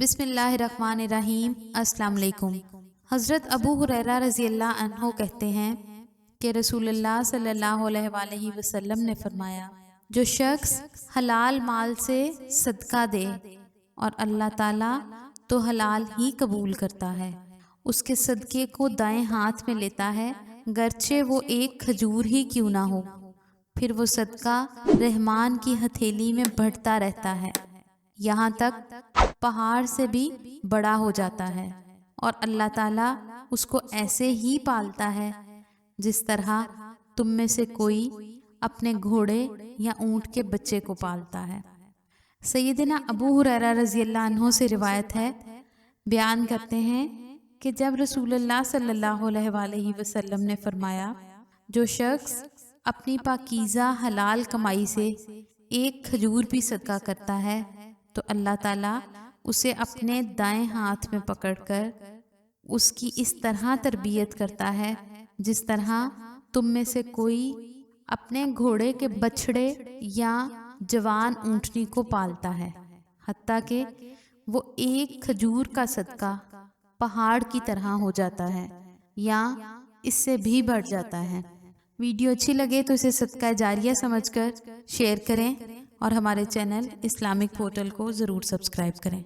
बिस्मिल्लाहिर्रहमानिर्रहीम। अस्सलाम वालेकुम। हज़रत अबू हुरैरा रज़ी अल्लाह अन्हो कहते हैं कि रसूलुल्लाह सल्लल्लाहु अलैहि वसल्लम ने फरमाया, जो शख्स हलाल माल से सदका दे और अल्लाह ताला तो हलाल ही कबूल करता है, उसके सदके को दाएं हाथ में लेता है, गरचे वो एक खजूर ही क्यों ना हो, फिर वो सदका रहमान की हथेली में बढ़ता रहता है, यहाँ तक पहाड़ से भी बड़ा हो जाता है, और अल्लाह ताला उसको ऐसे ही पालता है जिस तरह तुम में से कोई अपने घोड़े या ऊंट के बच्चे को पालता है। सैयदना अबू हुरैरा रज़ी अल्लाह अन्हो से रिवायत है, बयान करते हैं कि जब रसूलुल्लाह सल्लल्लाहु अलैहि वसल्लम ने फरमाया, जो शख्स अपनी पाकीज़ा हलाल कमाई से एक खजूर भी सदका करता है तो अल्लाह ताला उसे अपने दाएं हाथ में पकड़कर उसकी इस तरह तरबियत करता है जिस तरह तुम में से कोई अपने घोड़े के बछड़े या जवान ऊँटनी को पालता है, हत्ता कि वो एक खजूर का सदका पहाड़ की तरह हो जाता है या इससे भी बढ़ जाता है। वीडियो अच्छी लगे तो इसे सदका जारिया समझकर शेयर करें और हमारे चैनल इस्लामिक पोर्टल को ज़रूर सब्सक्राइब करें।